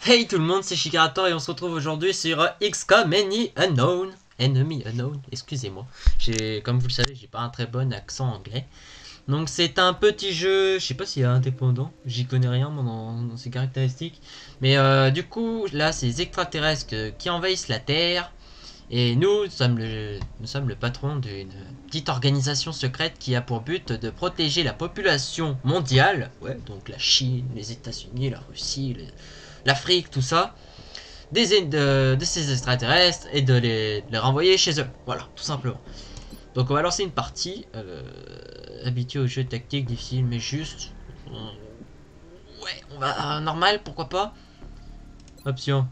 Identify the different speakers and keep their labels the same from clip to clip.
Speaker 1: Hey tout le monde, c'est Shikarator et on se retrouve aujourd'hui sur XCOM Enemy Unknown, excusez-moi. Comme vous le savez, j'ai pas un très bon accent anglais. Donc c'est un petit jeu, je sais pas s'il est indépendant, j'y connais rien moi, dans ses caractéristiques. Mais du coup, là, c'est les extraterrestres qui envahissent la Terre. Et nous sommes le patron d'une petite organisation secrète qui a pour but de protéger la population mondiale. Ouais, donc la Chine, les États-Unis, la Russie, l'Afrique, tout ça. De ces extraterrestres et de les renvoyer chez eux. Voilà, tout simplement. Donc on va lancer une partie. Habitué aux jeux tactiques, difficiles mais juste. Ouais, on va normal, pourquoi pas. Option.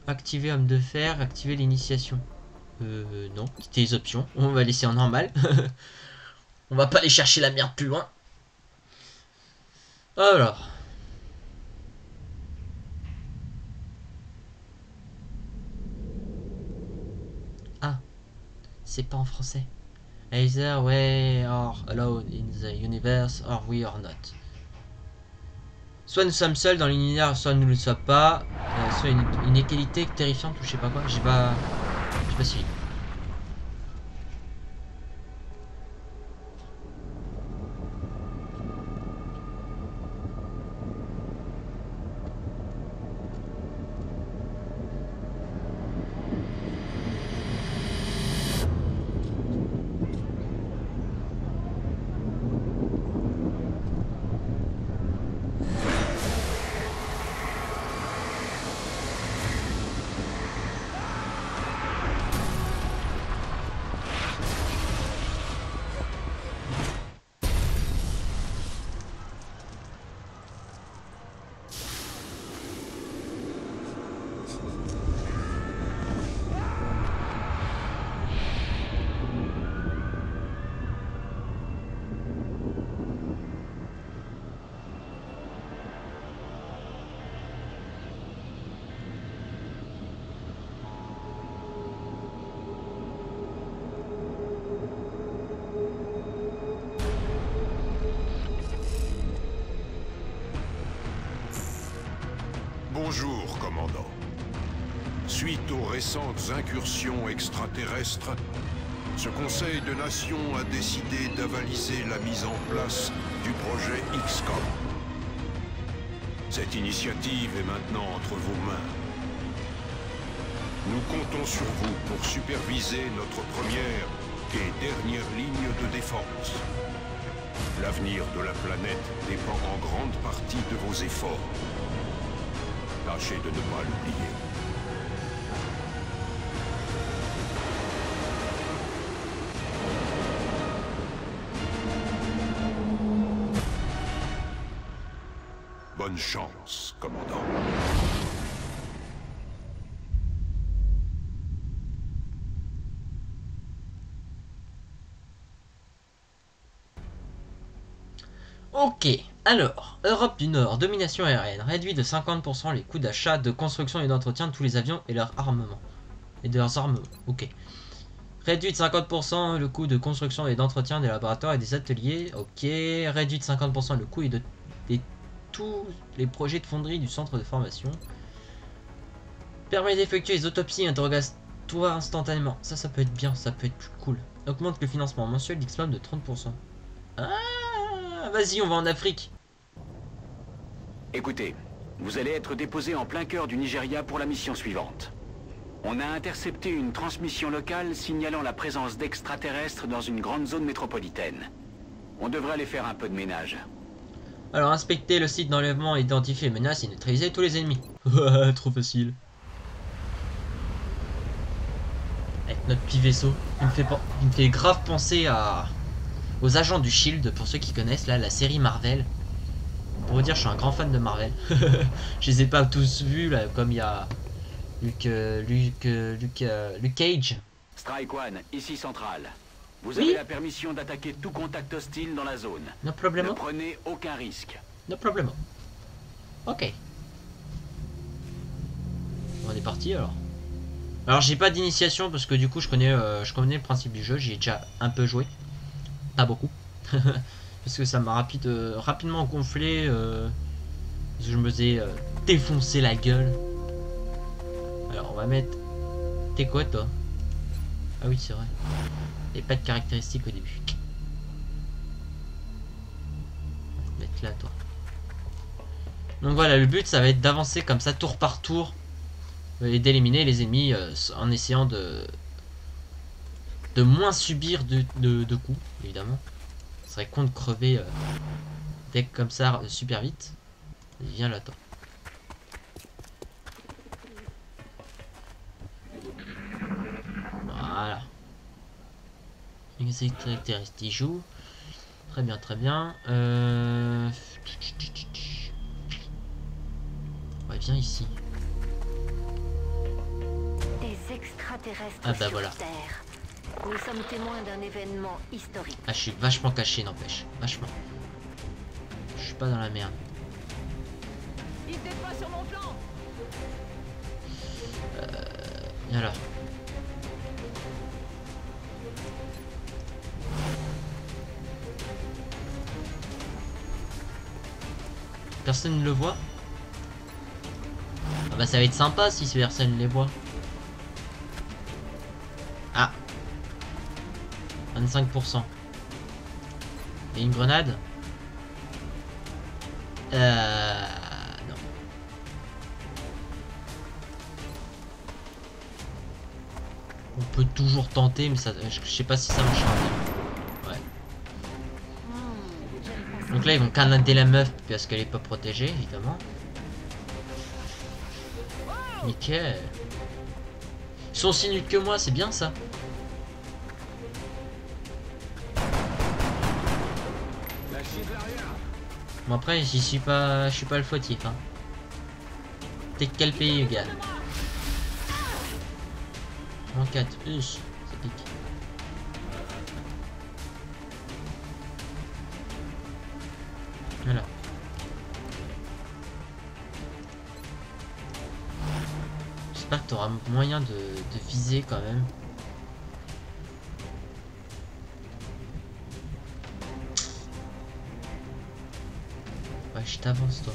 Speaker 1: Activer homme de fer, activer l'initiation. Non, quitter les options. On va laisser en normal. On va pas aller chercher la merde plus loin. Alors. Ah, c'est pas en français. Either we are alone in the universe or we are not. Soit nous sommes seuls dans l'univers, soit nous ne le sommes pas. Soit une égalité terrifiante ou je sais pas quoi. J'ai pas suivi.
Speaker 2: Bonjour, commandant. Suite aux récentes incursions extraterrestres, ce Conseil de Nations a décidé d'avaliser la mise en place du projet XCOM. Cette initiative est maintenant entre vos mains. Nous comptons sur vous pour superviser notre première et dernière ligne de défense. L'avenir de la planète dépend en grande partie de vos efforts. Tâchez de ne pas l'oublier. Bonne chance, commandant.
Speaker 1: Ok, alors, Europe du Nord, domination aérienne, réduit de 50% les coûts d'achat, de construction et d'entretien de tous les avions et leurs armements. Et de leurs armements, ok. Réduit de 50% le coût de construction et d'entretien des laboratoires et des ateliers, ok. Réduit de 50% le coût de tous les projets de fonderie du centre de formation. Permet d'effectuer les autopsies et interrogatoires instantanément. Ça peut être bien, ça peut être plus cool. Augmente le financement mensuel d'XCOM de 30%. Ah, vas-y, on va en Afrique.
Speaker 3: Écoutez, vous allez être déposé en plein cœur du Nigeria pour la mission suivante. On a intercepté une transmission locale signalant la présence d'extraterrestres dans une grande zone métropolitaine. On devrait aller faire un peu de ménage.
Speaker 1: Alors, inspecter le site d'enlèvement, identifier les menaces et neutraliser tous les ennemis. Trop facile. Avec notre petit vaisseau, il me fait grave penser aux agents du Shield, pour ceux qui connaissent là, la série Marvel. Pour vous dire, je suis un grand fan de Marvel. Je les ai pas tous vus là, comme il y a Luke Cage.
Speaker 3: Strike One, ici Central. Vous
Speaker 1: Oui.
Speaker 3: avez la permission d'attaquer tout contact hostile dans la zone.
Speaker 1: No problemo.
Speaker 3: Ne prenez aucun risque.
Speaker 1: No problemo. Ok. On est parti alors. Alors j'ai pas d'initiation parce que du coup je connais le principe du jeu, j'y ai déjà un peu joué. Pas beaucoup. Parce que ça m'a rapidement gonflé. Je me faisais défoncer la gueule. Alors on va mettre... T'es quoi toi? Ah oui c'est vrai. Et pas de caractéristiques au début. On va te mettre là toi. Donc voilà, le but ça va être d'avancer comme ça tour par tour et d'éliminer les ennemis en essayant de moins subir de coups, évidemment. Ce serait con de crever dès que comme ça super vite. Viens là toi. Voilà. Les caractéristiques jouent. Très bien, très bien. Ouais, viens ici.
Speaker 4: Des extraterrestres
Speaker 1: Ah bah
Speaker 4: sur
Speaker 1: voilà.
Speaker 4: Terre. Nous sommes témoins d'un événement historique.
Speaker 1: Ah, je suis vachement caché, n'empêche. Vachement. Je suis pas dans la merde.
Speaker 4: Il n'était pas sur mon plan.
Speaker 1: Viens là. Personne ne le voit? Ah bah ça va être sympa si personne ne les voit. Ah, 25%. Et une grenade? Non. On peut toujours tenter, mais ça, je sais pas si ça marchera bien. Ouais. Donc là, ils vont canarder la meuf parce qu'elle est pas protégée, évidemment. Nickel. Ils sont aussi nuls que moi, c'est bien ça. Bon après, je suis pas le fautif. Hein. T'es de quel pays, gars? En 4, ça pique. Voilà. J'espère que tu auras moyen de viser quand même. Ouais, je t'avance toi.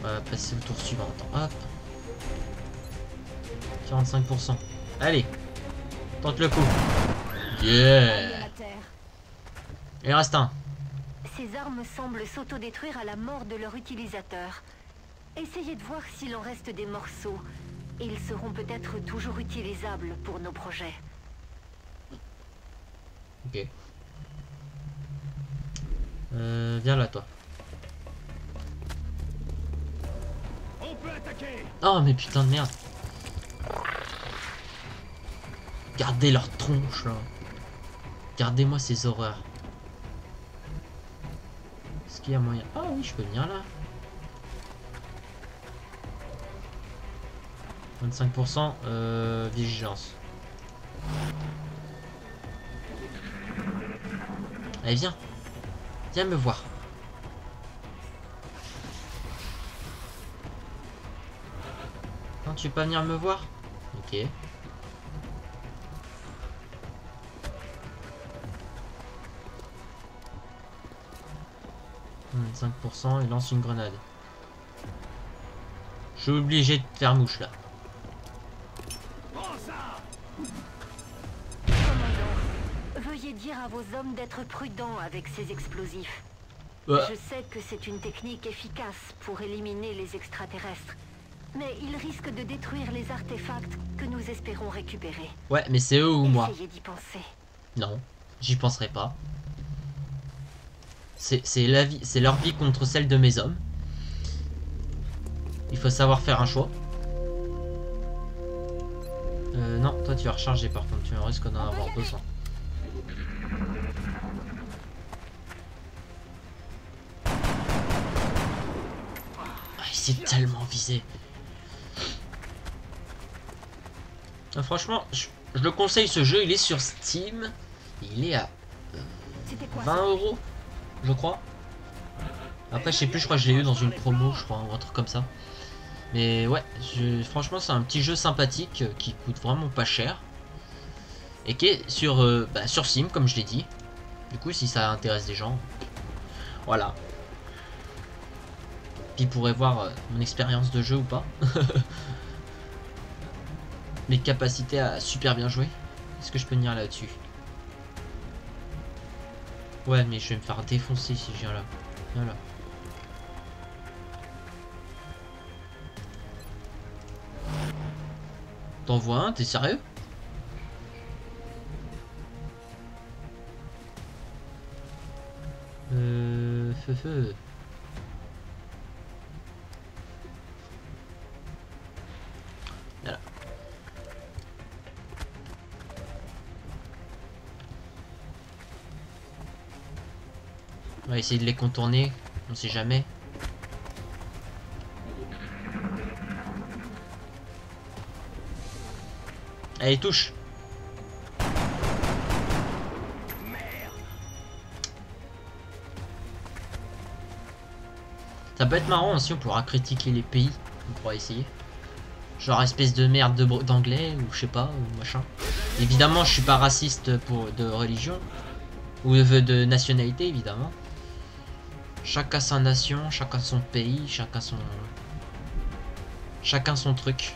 Speaker 1: On va passer au tour suivant. Attends, hop. 45%. Allez. Tente le coup. Yeah. Il reste un.
Speaker 4: Ces armes semblent s'autodétruire à la mort de leur utilisateur. Essayez de voir s'il en reste des morceaux. Ils seront peut-être toujours utilisables pour nos projets.
Speaker 1: Ok. Viens là, toi.
Speaker 2: On peut attaquer.
Speaker 1: Oh, mais putain de merde. Gardez leur tronche, là. Gardez-moi ces horreurs. Est-ce qu'il y a moyen... Ah oui, je peux venir là. 25%, vigilance. Allez, viens. Viens me voir. Non, tu veux pas venir me voir? Ok. 5%, il lance une grenade. Je suis obligé de faire mouche là.
Speaker 4: Commandant, veuillez dire à vos hommes d'être prudents avec ces explosifs. Je sais que c'est une technique efficace pour éliminer les extraterrestres, mais ils risquent de détruire les artefacts que nous espérons récupérer.
Speaker 1: Ouais, mais c'est eux ou moi?
Speaker 4: Essayez d'y penser.
Speaker 1: Non, j'y penserai pas. C'est leur vie contre celle de mes hommes. Il faut savoir faire un choix. Non, toi tu vas recharger par contre, tu risques d'en avoir besoin. Ah, il s'est tellement visé. Ah, franchement, je le conseille ce jeu, il est sur Steam. Il est à 20 €, je crois. Après, je sais plus, je crois que je l'ai eu dans une promo, je crois, ou un truc comme ça. Mais ouais, franchement, c'est un petit jeu sympathique qui coûte vraiment pas cher. Et qui est sur Steam, comme je l'ai dit. Du coup, si ça intéresse des gens, voilà. Puis il pourrait voir mon expérience de jeu ou pas. Mes capacités à super bien jouer. Est-ce que je peux venir là-dessus? Ouais, mais je vais me faire défoncer si je viens là. Viens là. T'en vois un? T'es sérieux? Feu. Voilà. On va essayer de les contourner, on sait jamais. Allez, touche. Ça peut être marrant aussi, on pourra critiquer les pays. On pourra essayer. Genre espèce de merde d'anglais ou je sais pas, ou machin. Évidemment, je suis pas raciste de religion. Ou de nationalité, évidemment. Chacun sa nation, chacun son pays, chacun son truc.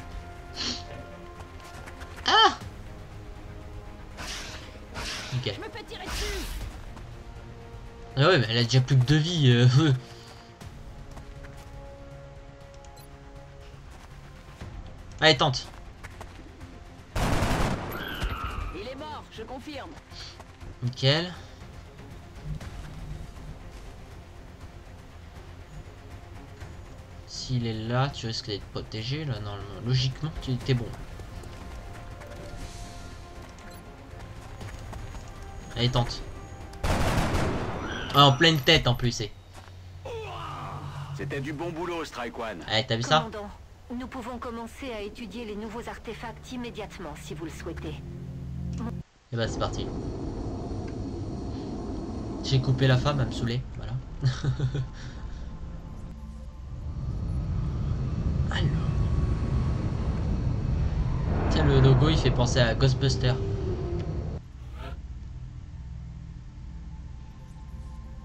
Speaker 1: Ah! Ok. Ah ouais, mais elle a déjà plus que 2 vies. Allez, tente.
Speaker 5: Il est mort, je confirme.
Speaker 1: Nickel. S'il est là, tu risques d'être protégé. Là, normalement, logiquement, tu étais bon. Allez, tente. Ah, en pleine tête en plus, c'est.
Speaker 3: C'était du bon boulot, Strike One.
Speaker 1: Allez, t'as vu ça?
Speaker 4: Commandant, nous pouvons commencer à étudier les nouveaux artefacts immédiatement si vous le souhaitez.
Speaker 1: Et bah c'est parti. J'ai coupé la femme, elle me saoulait, voilà. Alors. Tiens, le logo il fait penser à Ghostbusters.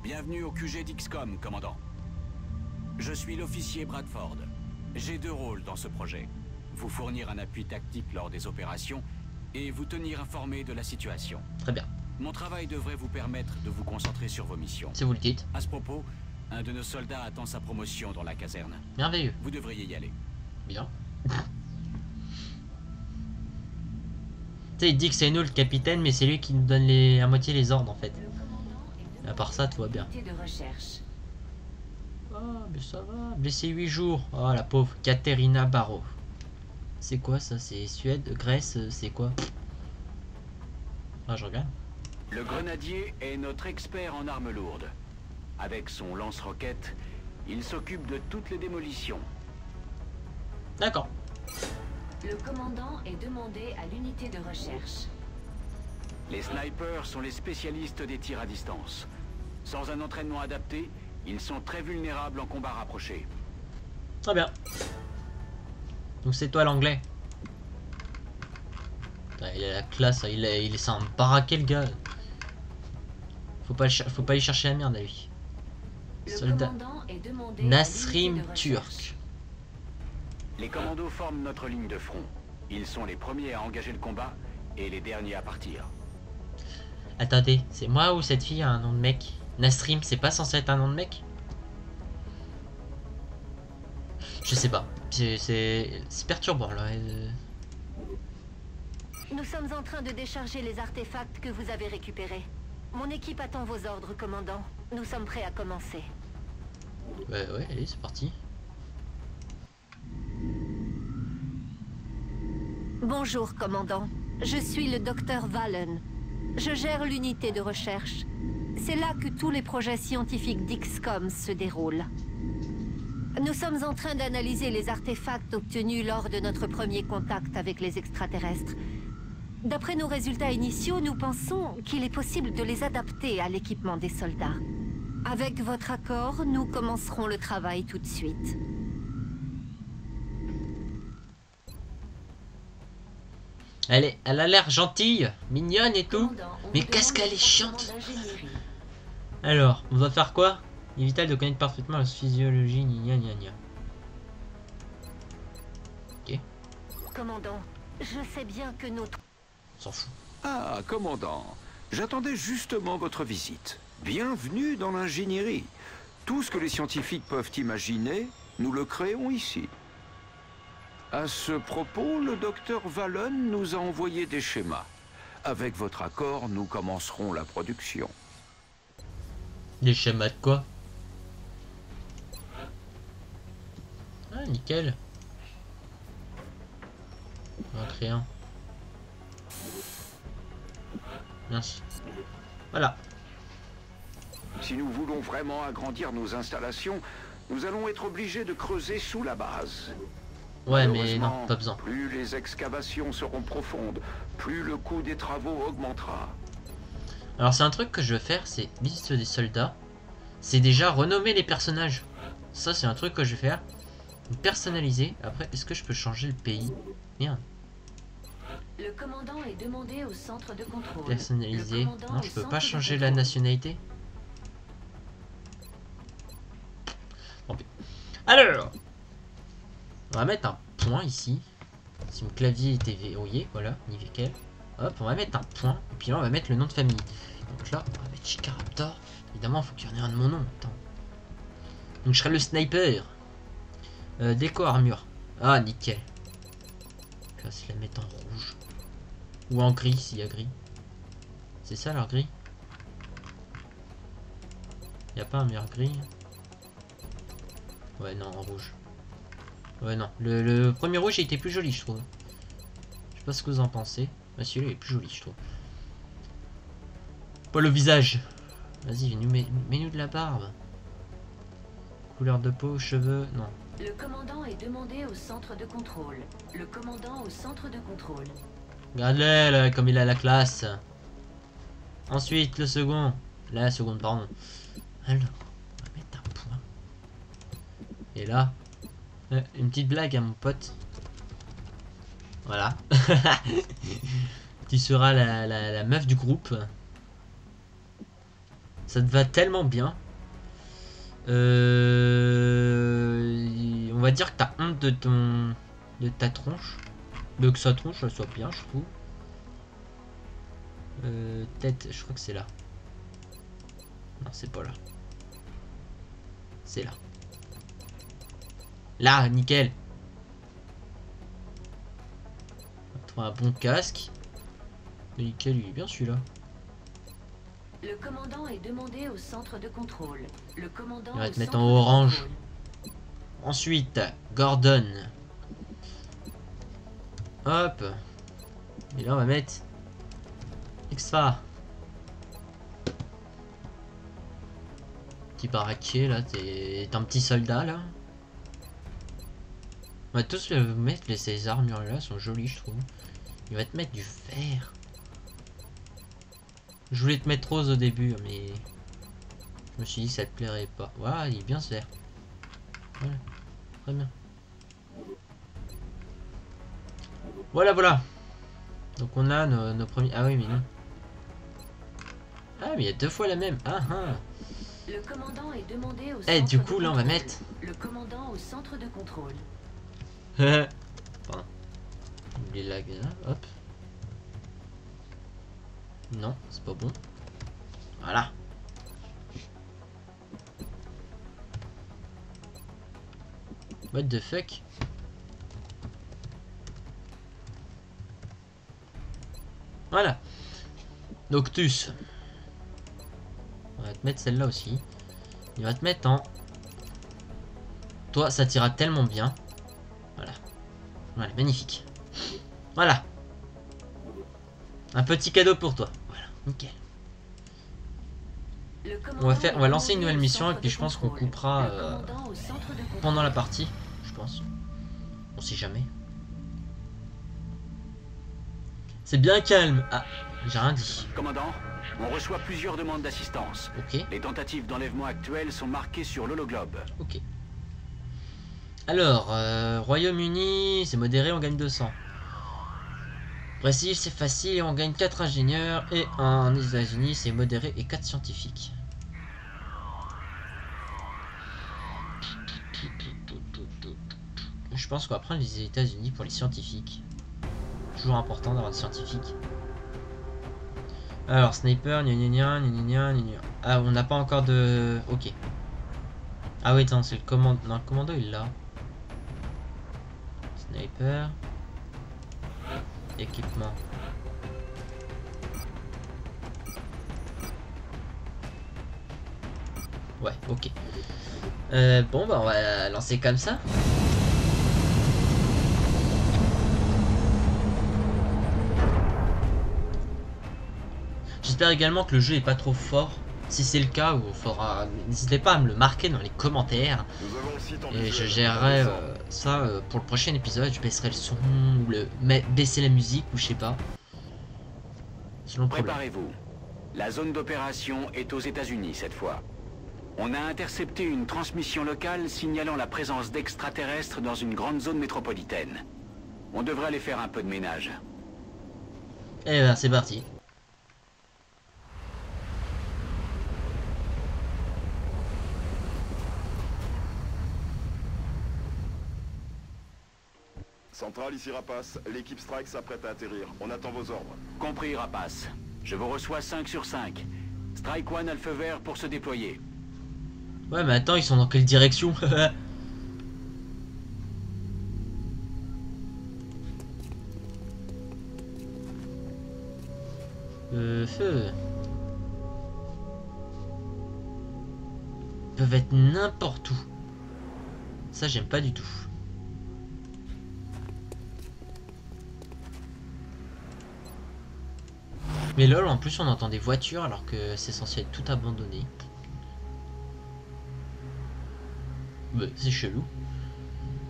Speaker 3: Bienvenue au QG d'XCOM, commandant. Je suis l'officier Bradford. J'ai 2 rôles dans ce projet. Vous fournir un appui tactique lors des opérations et vous tenir informé de la situation.
Speaker 1: Très bien.
Speaker 3: Mon travail devrait vous permettre de vous concentrer sur vos missions.
Speaker 1: Si vous le dites.
Speaker 3: À ce propos, un de nos soldats attend sa promotion dans la caserne.
Speaker 1: Merveilleux.
Speaker 3: Vous devriez y aller.
Speaker 1: Bien. Tu sais, il dit que c'est nous le capitaine, mais c'est lui qui nous donne à moitié les ordres en fait. À part ça, tout va bien. Ah, mais ça va. Blessé 8 jours. Oh, la pauvre. Katerina Barrow. C'est quoi ça? C'est Suède, Grèce, c'est quoi? Ah, je regarde.
Speaker 3: Le grenadier est notre expert en armes lourdes. Avec son lance-roquette, il s'occupe de toutes les démolitions.
Speaker 1: D'accord.
Speaker 5: Le commandant est demandé à l'unité de recherche.
Speaker 3: Les snipers sont les spécialistes des tirs à distance. Sans un entraînement adapté, ils sont très vulnérables en combat rapproché.
Speaker 1: Très bien. Donc c'est toi l'anglais. Il a la classe, il s'en baraquer le gars. Faut pas aller chercher la merde à lui. Soldat. Nasrim Turk.
Speaker 3: Les commandos forment notre ligne de front. Ils sont les premiers à engager le combat et les derniers à partir.
Speaker 1: Attendez, c'est moi ou cette fille a un nom de mec? Nasrim, c'est pas censé être un nom de mec? Je sais pas. C'est perturbant là.
Speaker 4: Nous sommes en train de décharger les artefacts que vous avez récupérés. Mon équipe attend vos ordres, commandant. Nous sommes prêts à commencer.
Speaker 1: Ouais, allez, c'est parti.
Speaker 4: Bonjour, commandant. Je suis le docteur Valen. Je gère l'unité de recherche. C'est là que tous les projets scientifiques d'XCOM se déroulent. Nous sommes en train d'analyser les artefacts obtenus lors de notre premier contact avec les extraterrestres. D'après nos résultats initiaux, nous pensons qu'il est possible de les adapter à l'équipement des soldats. Avec votre accord, nous commencerons le travail tout de suite.
Speaker 1: Elle a l'air gentille, mignonne et tout. Mais qu'est-ce qu'elle est chiante. Alors, on va faire quoi? Il est vital de connaître parfaitement la physiologie, gna gna gna. Ok.
Speaker 4: Commandant, je sais bien que notre...
Speaker 1: On s'en fout.
Speaker 2: Ah, commandant, j'attendais justement votre visite. Bienvenue dans l'ingénierie. Tout ce que les scientifiques peuvent imaginer, nous le créons ici. À ce propos, le docteur Vallon nous a envoyé des schémas. Avec votre accord, nous commencerons la production.
Speaker 1: Des schémas de quoi? Ah, nickel. On va en créer un. Merci. Voilà.
Speaker 2: Si nous voulons vraiment agrandir nos installations, nous allons être obligés de creuser sous la base.
Speaker 1: Ouais, mais
Speaker 2: Malheureusement,
Speaker 1: non, pas besoin.
Speaker 2: Plus les excavations seront profondes, plus le coût des travaux augmentera.
Speaker 1: Alors c'est un truc que je veux faire, c'est liste des soldats. C'est déjà renommer les personnages. Ça c'est un truc que je vais faire. Personnaliser. Après, est-ce que je peux changer le pays? Merde.
Speaker 5: Le commandant est demandé au centre de contrôle.
Speaker 1: Personnaliser. Non, je peux pas changer la nationalité. Bon, alors, on va mettre un point ici. Si mon clavier était verrouillé, voilà, nickel. Hop, on va mettre un point. Et puis là, on va mettre le nom de famille. Donc là, on va mettre Chikaraptor. Évidemment, il faut qu'il y en ait un de mon nom. Attends. Donc je serai le sniper. Déco armure. Ah, nickel. Je vais se la mettre en rouge. Ou en gris, s'il y a gris. C'est ça leur gris? Y a pas un meilleur gris? Ouais, non, en rouge. Ouais, non. Le premier rouge, il était plus joli, je trouve. Je sais pas ce que vous en pensez. Bah, celui-là, il est plus joli, je trouve. Pas le visage. Vas-y, mets-nous de la barbe. Couleur de peau, cheveux, non.
Speaker 5: Le commandant est demandé au centre de contrôle. Le commandant au centre de contrôle.
Speaker 1: Regarde-le, là, comme il a la classe. Ensuite, le second. La seconde, pardon. Alors, on va mettre un point. Et là, une petite blague à mon pote. Voilà. Tu seras la meuf du groupe. Ça te va tellement bien. On va dire que t'as honte de ta tronche. Mais que sa tronche elle soit bien, je trouve. Tête, je crois que c'est là. Non, c'est pas là. C'est là. Là, nickel. On va trouver un bon casque. Nickel, il est bien celui-là.
Speaker 5: Le commandant est demandé au centre de contrôle. Le commandant
Speaker 1: Il va
Speaker 5: au
Speaker 1: te mettre
Speaker 5: centre
Speaker 1: en
Speaker 5: de
Speaker 1: orange.
Speaker 5: contrôle.
Speaker 1: Ensuite, Gordon. Hop. Et là, on va mettre Exfa. Petit baraquier, là. T'es un petit soldat, là. On va tous le mettre. Ces armures, là, sont jolies, je trouve. Il va te mettre du vert. Je voulais te mettre rose au début, mais je me suis dit que ça te plairait pas. Voilà, il est bien ce vert. Voilà, très bien. Voilà, voilà. Donc on a nos premiers... Ah oui, mais non. Ah, mais il y a deux fois la même. Ah, ah.
Speaker 5: Le commandant est demandé au
Speaker 1: Eh,
Speaker 5: centre
Speaker 1: du
Speaker 5: de
Speaker 1: coup, là, on va
Speaker 5: contrôle.
Speaker 1: mettre...
Speaker 5: Le commandant au centre de contrôle.
Speaker 1: Pardon. Oublie la gueule, hop. Non, c'est pas bon. Voilà. What the fuck? Voilà. Noctus. On va te mettre celle-là aussi. Il va te mettre en... Toi, ça t'ira tellement bien. Voilà. Voilà, magnifique. Voilà. Un petit cadeau pour toi. Voilà, nickel. On va lancer une nouvelle mission et puis je pense qu'on coupera pendant la partie. Je pense. On sait jamais. C'est bien calme. Ah, j'ai rien dit.
Speaker 3: Commandant, on reçoit plusieurs demandes d'assistance.
Speaker 1: Ok.
Speaker 3: Les tentatives d'enlèvement actuelles sont marquées sur l'hologlobe.
Speaker 1: Ok. Alors, Royaume-Uni, c'est modéré, on gagne 200. Brésil, c'est facile et on gagne 4 ingénieurs. Et en États-Unis, c'est modéré et 4 scientifiques. je pense qu'on va prendre les États-Unis pour les scientifiques. Toujours important d'avoir des scientifiques. Alors, sniper, gna gna gna gna gna gna gna. Ah, on n'a pas encore de... Ok. Ah oui, attends, c'est le commando. Non, le commando, il l'a. Sniper. Équipement. Ouais, ok. Bon, bah, on va lancer comme ça. J'espère également que le jeu est pas trop fort. Si c'est le cas, n'hésitez pas à me le marquer dans les commentaires. Et je gérerai ça pour le prochain épisode. Je baisserai le son ou baisser la musique ou je sais pas. Selon problème.
Speaker 3: Préparez-vous. La zone d'opération est aux États-Unis cette fois. On a intercepté une transmission locale signalant la présence d'extraterrestres dans une grande zone métropolitaine. On devrait aller faire un peu de ménage.
Speaker 1: Et ben c'est parti.
Speaker 6: Centrale, ici Rapace. L'équipe Strike s'apprête à atterrir. On attend vos ordres.
Speaker 3: Compris, Rapace. Je vous reçois 5 sur 5. Strike One a le feu vert pour se déployer.
Speaker 1: Ouais, mais attends, ils sont dans quelle direction? Feu. Ils peuvent être n'importe où. Ça, j'aime pas du tout. Mais lol, en plus on entend des voitures alors que c'est censé être tout abandonné. Bah, c'est chelou.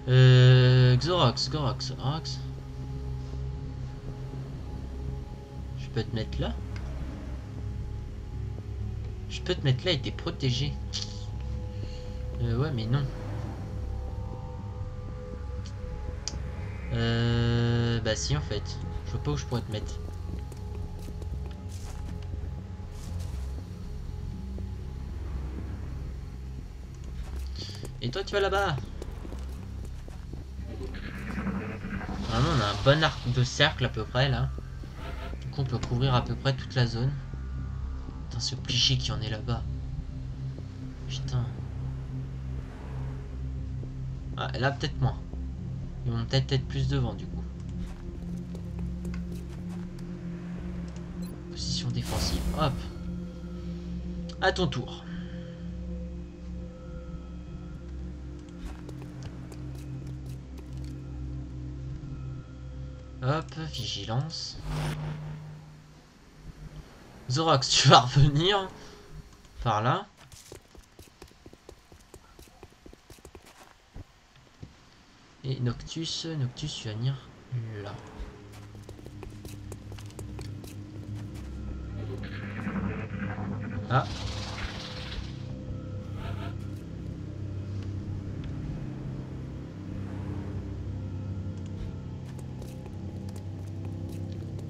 Speaker 1: Xorox. Je peux te mettre là? Je peux te mettre là et t'es protégé. Ouais mais non. Bah si en fait. Je vois pas où je pourrais te mettre. Et toi tu vas là-bas. Normalement on a un bon arc de cercle à peu près là. Du coup on peut couvrir à peu près toute la zone. Putain ce cliché qui en est là-bas. Putain. Ah là peut-être moins. Ils vont peut-être être plus devant du coup. Position défensive. Hop. À ton tour. Hop, vigilance. Xorox, tu vas revenir par là. Et Noctus, tu vas venir là. Ah.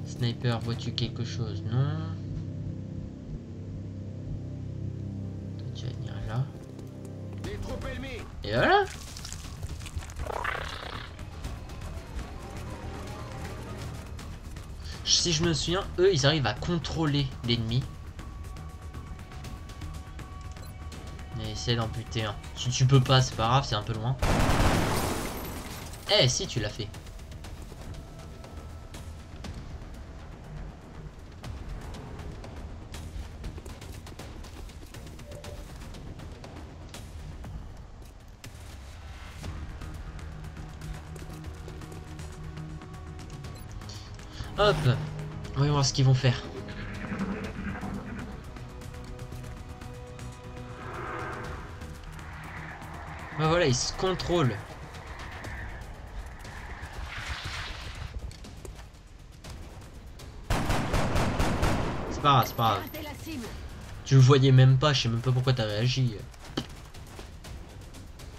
Speaker 1: Sniper, vois-tu quelque chose? Non. Toi, tu vas venir là. Et voilà. Si je me souviens, eux, ils arrivent à contrôler l'ennemi. Et essaie d'en buter un. Si tu peux pas, c'est pas grave, c'est un peu loin. Eh, si, tu l'as fait. Hop, on va voir ce qu'ils vont faire. Bah voilà, ils se contrôlent. C'est pas grave, c'est pas grave. Tu le voyais même pas, je sais même pas pourquoi t'as réagi.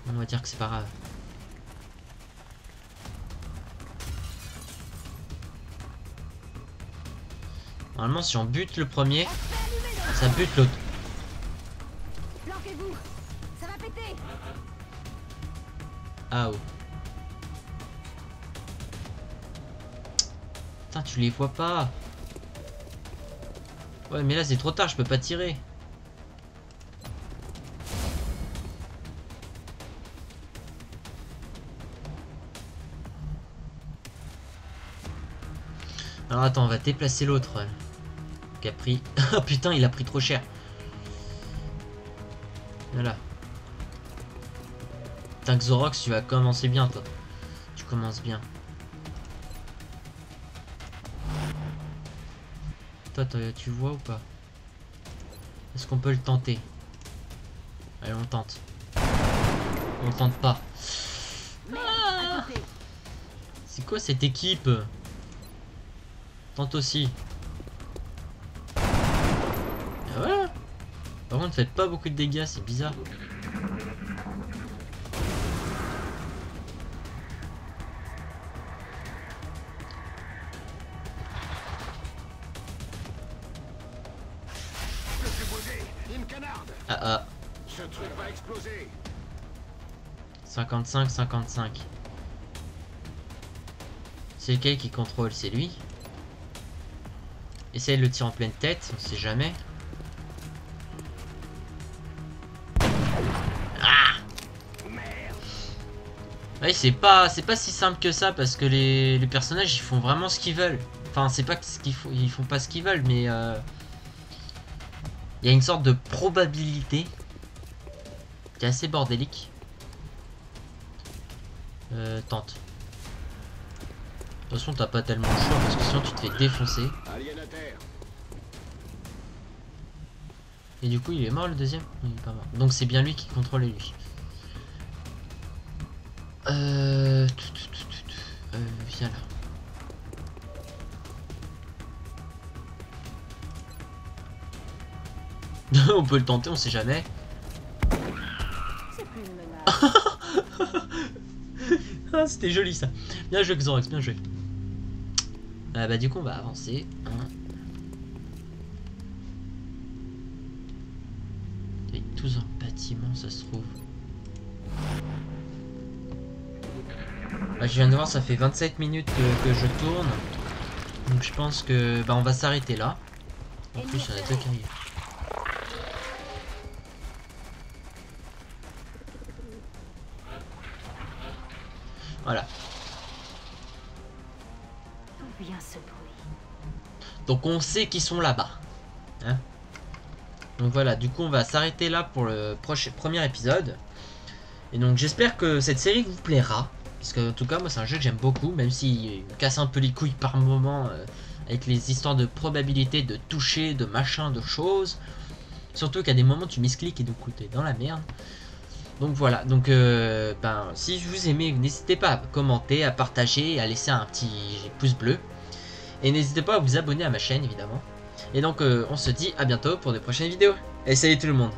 Speaker 1: On va dire que c'est pas grave. Normalement, si on bute le premier, ça bute l'autre. Ah oh. Putain, tu les vois pas. Ouais, mais là c'est trop tard, je peux pas tirer. Alors attends, on va déplacer l'autre. Qui a pris... Oh putain, il a pris trop cher. Voilà. Putain, Xorox, tu vas commencer bien, toi. Tu commences bien. Toi, tu vois ou pas? Est-ce qu'on peut le tenter? Allez, on tente. On tente pas. Ah, c'est quoi cette équipe? Tente aussi. Ah ouais. Par contre, faites pas beaucoup de dégâts, c'est bizarre. Ah ah.
Speaker 2: Ce truc va exploser.
Speaker 1: 55, 55. C'est lequel qui contrôle? C'est lui. Essaye de le tirer en pleine tête, on sait jamais. Ah! Ouais, c'est pas si simple que ça parce que les personnages ils font vraiment ce qu'ils veulent. Enfin, c'est pas ce qu'ils font, ils font pas ce qu'ils veulent, mais il y a une sorte de probabilité qui est assez bordélique. Tente. De toute façon, t'as pas tellement le choix parce que sinon tu te fais défoncer. Et du coup, il est mort le deuxième? Il est pas mort. Donc c'est bien lui qui contrôle lui. Viens là. On peut le tenter, on sait jamais. Ah, c'était joli ça. Bien joué Xorox, bien joué. Bah du coup on va avancer. Il y a tous un bâtiment, ça se trouve. Bah, je viens de voir, ça fait 27 minutes que je tourne. Donc je pense que bah on va s'arrêter là. En plus il y en a deux qui arrivent. Voilà.
Speaker 4: D'où vient ce bruit?
Speaker 1: Donc on sait qu'ils sont là-bas. Hein? Donc voilà, du coup on va s'arrêter là pour le premier épisode. Et donc j'espère que cette série vous plaira. Parce que en tout cas moi c'est un jeu que j'aime beaucoup. Même s'il me casse un peu les couilles par moment. Avec les histoires de probabilité, de toucher, de machin, de choses. Surtout qu'à des moments tu miscliques et du coup t'es dans la merde. Donc voilà, donc si vous aimez, n'hésitez pas à commenter, à partager, à laisser un petit pouce bleu. Et n'hésitez pas à vous abonner à ma chaîne évidemment. Et donc on se dit à bientôt pour de prochaines vidéos. Et salut tout le monde.